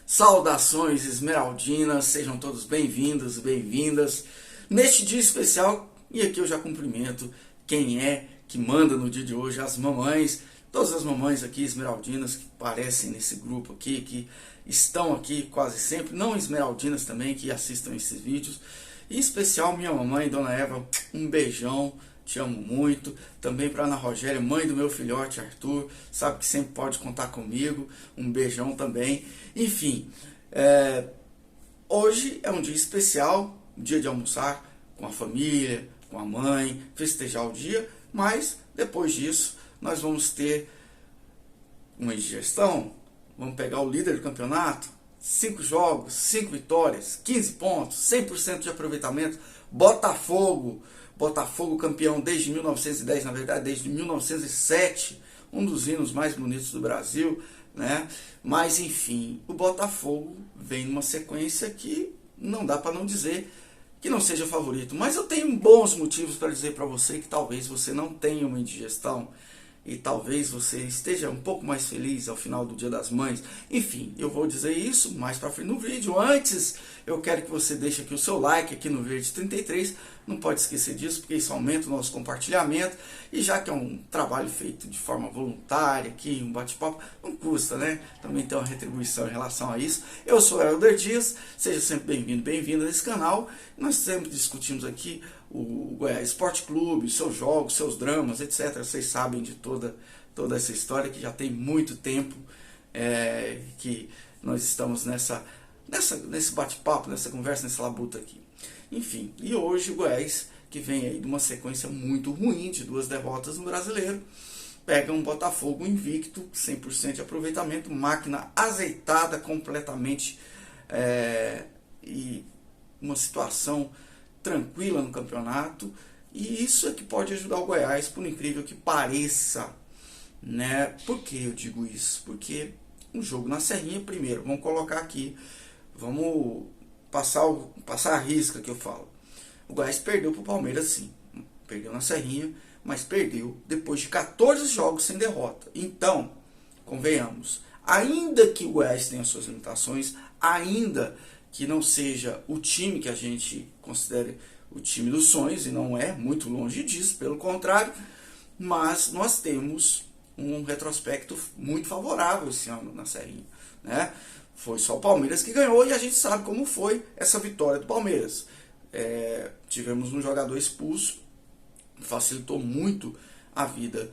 Saudações esmeraldinas, sejam todos bem-vindos e bem-vindas neste dia especial. E aqui eu já cumprimento quem é que manda no dia de hoje, as mamães, todas as mamães aqui esmeraldinas que aparecem nesse grupo aqui, que estão aqui quase sempre, não esmeraldinas também, que assistam esses vídeos. Em especial minha mamãe, Dona Eva, um beijão, te amo muito. Também para Ana Rogéria, mãe do meu filhote Arthur, sabe que sempre pode contar comigo, um beijão também. Enfim, hoje é um dia especial, um dia de almoçar com a família, com a mãe, festejar o dia, mas depois disso nós vamos ter uma indigestão, vamos pegar o líder do campeonato, 5 jogos, 5 vitórias, 15 pontos, 100% de aproveitamento, Botafogo campeão desde 1910, na verdade desde 1907, um dos hinos mais bonitos do Brasil, né? Mas enfim, o Botafogo vem numa sequência que não dá para não dizer que não seja favorito, mas eu tenho bons motivos para dizer para você que talvez você não tenha uma indigestão e talvez você esteja um pouco mais feliz ao final do Dia das Mães. Enfim, eu vou dizer isso mais para frente no vídeo. Antes, eu quero que você deixe aqui o seu like aqui no Verde 33. Não pode esquecer disso, porque isso aumenta o nosso compartilhamento. E já que é um trabalho feito de forma voluntária aqui, um bate-papo, não custa, né? Também tem uma retribuição em relação a isso. Eu sou o Helder Dias, seja sempre bem-vindo, bem-vinda nesse canal. Nós sempre discutimos aqui o Goiás Esporte Clube, seus jogos, seus dramas, etc. Vocês sabem de toda essa história que já tem muito tempo que nós estamos nesse bate-papo, nessa conversa, nessa labuta aqui. Enfim, e hoje o Goiás, que vem aí de uma sequência muito ruim, de 2 derrotas no Brasileiro, pega um Botafogo invicto, 100% de aproveitamento, máquina azeitada completamente, e uma situação tranquila no campeonato, e isso é que pode ajudar o Goiás, por incrível que pareça, né? Por que eu digo isso? Porque um jogo na Serrinha, primeiro, vamos colocar aqui, vamos passar a risca que eu falo. O Goiás perdeu para o Palmeiras, sim, perdeu na Serrinha, mas perdeu depois de 14 jogos sem derrota. Então, convenhamos, ainda que o Goiás tenha suas limitações, ainda que não seja o time que a gente considere o time dos sonhos, e não é muito longe disso, pelo contrário, mas nós temos um retrospecto muito favorável esse ano na Serrinha, né? Foi só o Palmeiras que ganhou e a gente sabe como foi essa vitória do Palmeiras. Tivemos um jogador expulso, facilitou muito a vida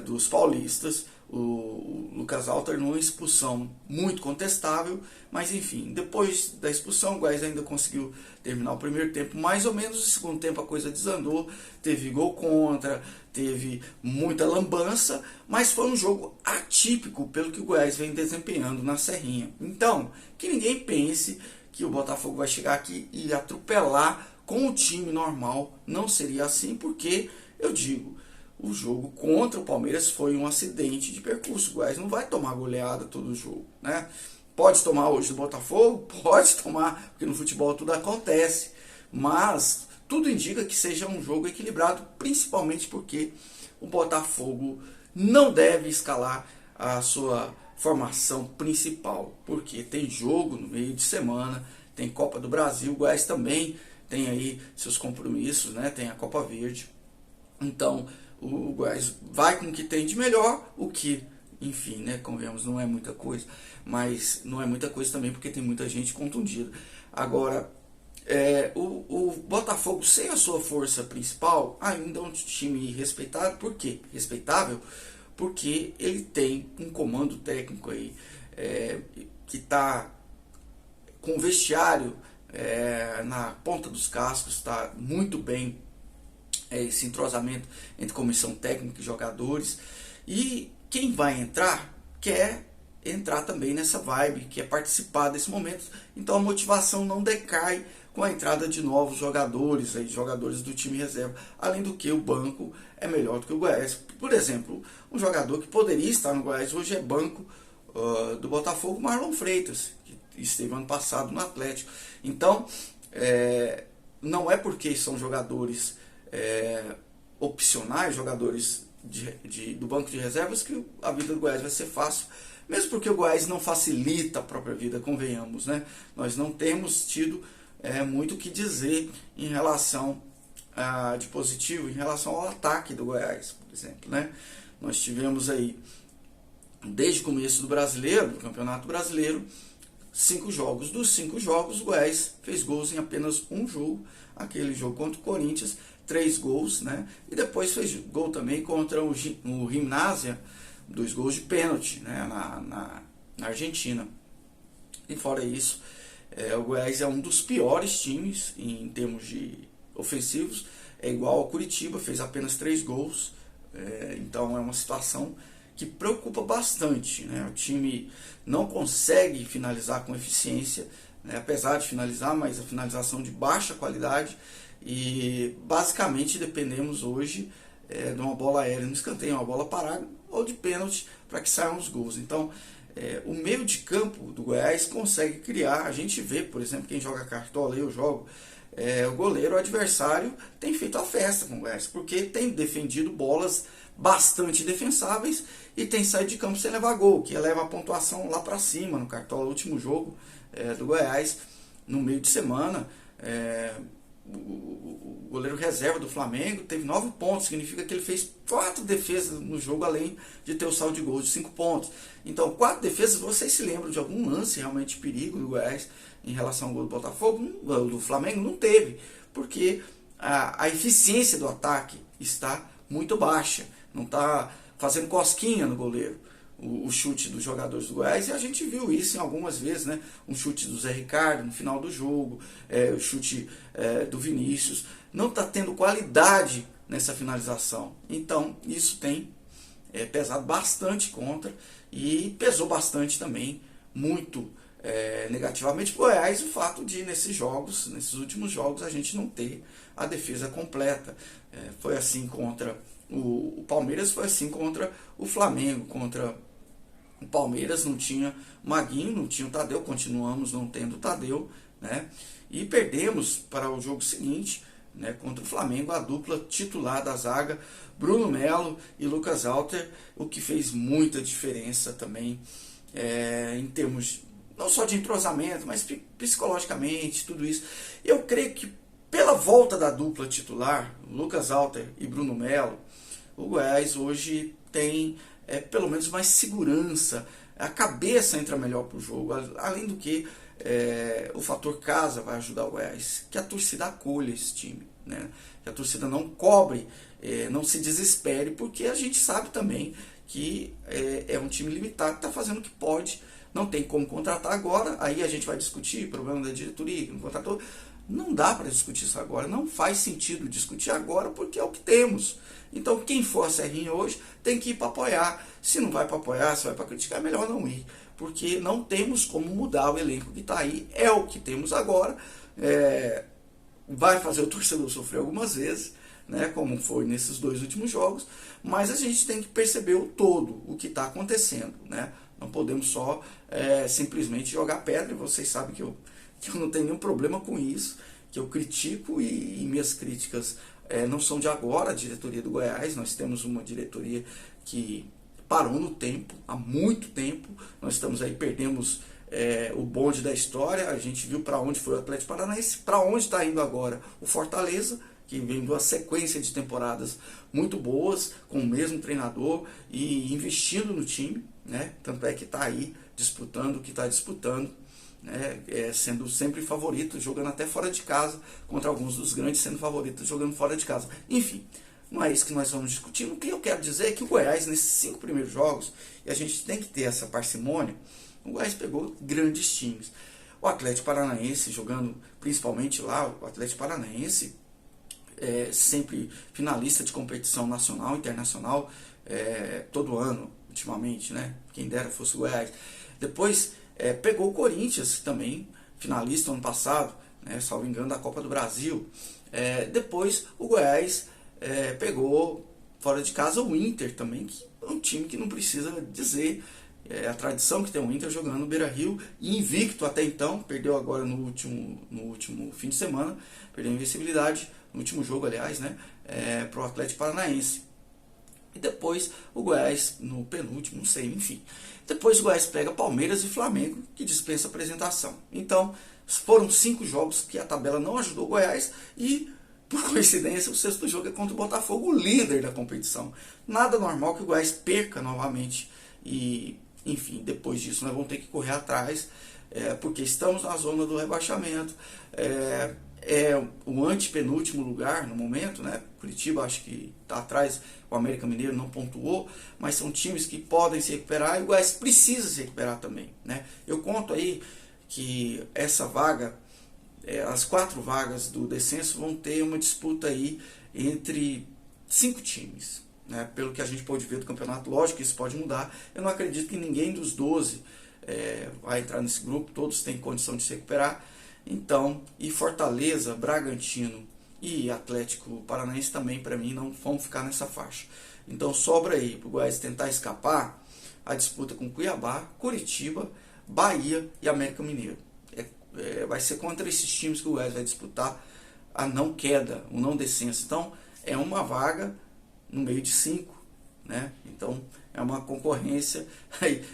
dos paulistas. O Lucas Alter numa expulsão muito contestável, mas enfim, depois da expulsão o Goiás ainda conseguiu terminar o primeiro tempo mais ou menos. No segundo tempo a coisa desandou, teve gol contra, teve muita lambança, mas foi um jogo atípico pelo que o Goiás vem desempenhando na Serrinha. Então, que ninguém pense que o Botafogo vai chegar aqui e atropelar com o time normal, não seria assim, porque eu digo, o jogo contra o Palmeiras foi um acidente de percurso. O Goiás não vai tomar goleada todo o jogo, né? Pode tomar hoje do Botafogo? Pode tomar, porque no futebol tudo acontece. Mas tudo indica que seja um jogo equilibrado, principalmente porque o Botafogo não deve escalar a sua formação principal, porque tem jogo no meio de semana, tem Copa do Brasil, o Goiás também tem aí seus compromissos, né? Tem a Copa Verde. Então, o Goiás vai com o que tem de melhor, o que, enfim, né, convenhamos, não é muita coisa, mas não é muita coisa também porque tem muita gente contundida. Agora, o Botafogo, sem a sua força principal, ainda é um time respeitado. Por quê? Respeitável, porque ele tem um comando técnico aí, que está com o vestiário na ponta dos cascos, está muito bem, esse entrosamento entre comissão técnica e jogadores, e quem vai entrar quer entrar também nessa vibe, quer participar desse momento, então a motivação não decai com a entrada de novos jogadores, jogadores do time reserva, além do que o banco é melhor do que o Goiás. Por exemplo, um jogador que poderia estar no Goiás hoje é banco do Botafogo, Marlon Freitas, que esteve ano passado no Atlético. Então, não é porque são jogadores opcionais, jogadores do banco de reservas, que a vida do Goiás vai ser fácil. Mesmo porque o Goiás não facilita a própria vida, convenhamos, né? Nós não temos tido muito o que dizer em relação de positivo, em relação ao ataque do Goiás, por exemplo, né? Nós tivemos aí, desde o começo do brasileiro, do Campeonato Brasileiro, 5 jogos. Dos 5 jogos, o Goiás fez gols em apenas um jogo, aquele jogo contra o Corinthians, 3 gols, né? E depois fez gol também contra o Gimnasia, 2 gols de pênalti, né? na Argentina. E fora isso, o Goiás é um dos piores times em termos de ofensivos, é igual ao Curitiba, fez apenas 3 gols, então é uma situação que preocupa bastante, né? O time não consegue finalizar com eficiência, né? Apesar de finalizar, mas a finalização de baixa qualidade, e basicamente dependemos hoje de uma bola aérea no escanteio, uma bola parada ou de pênalti para que saiam os gols. Então o meio de campo do Goiás consegue criar. A gente vê, por exemplo, quem joga cartola, eu jogo, o goleiro, o adversário, tem feito a festa com o Goiás, porque tem defendido bolas bastante defensáveis e tem saído de campo sem levar gol, que eleva a pontuação lá para cima no cartola. O último jogo do Goiás, no meio de semana, o goleiro reserva do Flamengo teve 9 pontos, significa que ele fez 4 defesas no jogo, além de ter o saldo de gols de 5 pontos. Então, 4 defesas. Vocês se lembram de algum lance realmente de perigo do Goiás em relação ao gol do Botafogo? Do Flamengo não teve, porque a eficiência do ataque está muito baixa, não está fazendo cosquinha no goleiro o chute dos jogadores do Goiás, e a gente viu isso em algumas vezes, né? Um chute do Zé Ricardo no final do jogo, o chute do Vinícius, não está tendo qualidade nessa finalização. Então isso tem pesado bastante contra, e pesou bastante também, muito negativamente para o Goiás, o fato de nesses últimos jogos, a gente não ter a defesa completa. Foi assim contra o Palmeiras, foi assim contra o Flamengo. Contra o Palmeiras não tinha Maguinho, não tinha o Tadeu, continuamos não tendo o Tadeu, né? E perdemos para o jogo seguinte, né, contra o Flamengo, a dupla titular da zaga, Bruno Melo e Lucas Alter, o que fez muita diferença também em termos não só de entrosamento, mas psicologicamente, tudo isso. Eu creio que pela volta da dupla titular, Lucas Alter e Bruno Melo, o Goiás hoje tem pelo menos mais segurança, a cabeça entra melhor para o jogo, além do que o fator casa vai ajudar o Goiás, que a torcida acolha esse time, né? Que a torcida não cobre, não se desespere, porque a gente sabe também que é um time limitado, que está fazendo o que pode, não tem como contratar agora. Aí a gente vai discutir problema da diretoria, que não contratou. Não dá para discutir isso agora, não faz sentido discutir agora, porque é o que temos. Então quem for a Serrinha hoje tem que ir para apoiar. Se não vai para apoiar, se vai para criticar, é melhor não ir, porque não temos como mudar o elenco que está aí, é o que temos agora. Vai fazer o torcedor sofrer algumas vezes, né, como foi nesses 2 últimos jogos, mas a gente tem que perceber o todo, o que está acontecendo, né? Não podemos só simplesmente jogar pedra. E vocês sabem que eu não tenho nenhum problema com isso, que eu critico, e minhas críticas não são de agora. A diretoria do Goiás, nós temos uma diretoria que parou no tempo, há muito tempo. Nós estamos aí, perdemos o bonde da história. A gente viu para onde foi o Atlético Paranaense, para onde está indo agora o Fortaleza, que vem de uma sequência de temporadas muito boas, com o mesmo treinador e investindo no time, né? Tanto é que está aí disputando o que está disputando, né? Sendo sempre favorito, jogando até fora de casa, contra alguns dos grandes sendo favoritos, jogando fora de casa. Enfim, não é isso que nós vamos discutir. O que eu quero dizer é que o Goiás, nesses 5 primeiros jogos, e a gente tem que ter essa parcimônia, o Goiás pegou grandes times. O Atlético Paranaense, jogando principalmente lá, o Atlético Paranaense sempre finalista de competição nacional, internacional, todo ano, ultimamente, né? Quem dera fosse o Goiás. Depois pegou o Corinthians, também finalista ano passado, né, salvo engano, da Copa do Brasil. Depois o Goiás pegou fora de casa o Inter também, que é um time que não precisa dizer a tradição que tem o Inter jogando no Beira-Rio, e invicto até então. Perdeu agora no último fim de semana, perdeu a invencibilidade no último jogo, aliás, né, para o Atlético Paranaense. E depois o Goiás no penúltimo, não sei, enfim. Depois o Goiás pega Palmeiras e Flamengo, que dispensa apresentação. Então foram 5 jogos que a tabela não ajudou o Goiás e, por coincidência, o 6º jogo é contra o Botafogo, o líder da competição. Nada normal que o Goiás perca novamente e, enfim, depois disso nós vamos ter que correr atrás, porque estamos na zona do rebaixamento. É o antepenúltimo lugar no momento, né? Curitiba acho que está atrás, o América Mineiro não pontuou, mas são times que podem se recuperar e o Goiás precisa se recuperar também, né? Eu conto aí que essa vaga, as 4 vagas do descenso vão ter uma disputa aí entre 5 times, né? Pelo que a gente pode ver do campeonato, lógico que isso pode mudar. Eu não acredito que ninguém dos 12 vai entrar nesse grupo, todos têm condição de se recuperar. Então, e Fortaleza, Bragantino e Atlético Paranaense também, para mim, não vão ficar nessa faixa. Então sobra aí para o Goiás tentar escapar a disputa com Cuiabá, Curitiba, Bahia e América Mineiro. Vai ser contra esses times que o Goiás vai disputar a não queda, o não descenso. Então é uma vaga no meio de 5, né? Então é uma concorrência aí,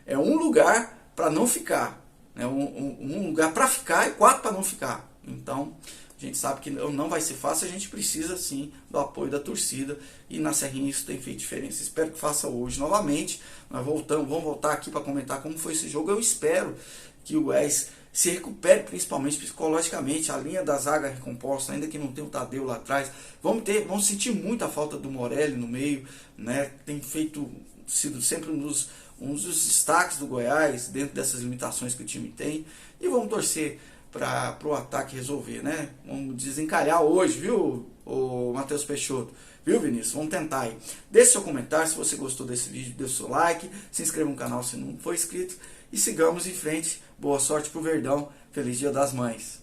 é um lugar para não ficar, né? Um lugar para ficar e 4 para não ficar. Então a gente sabe que não vai ser fácil, a gente precisa sim do apoio da torcida e na Serrinha isso tem feito diferença. Espero que faça hoje novamente. Nós vamos voltar aqui para comentar como foi esse jogo. Eu espero que o Goiás se recupere principalmente psicologicamente, a linha da zaga recomposta, ainda que não tenha o Tadeu lá atrás. Vamos sentir muita falta do Morelli no meio, né? Tem sido sempre um dos destaques do Goiás dentro dessas limitações que o time tem. E vamos torcer para o ataque resolver, né? Vamos desencalhar hoje, viu, o Matheus Peixoto? Viu, Vinícius? Vamos tentar aí. Deixe seu comentário se você gostou desse vídeo, dê o seu like, se inscreva no canal se não for inscrito e sigamos em frente. Boa sorte pro Verdão. Feliz Dia das Mães.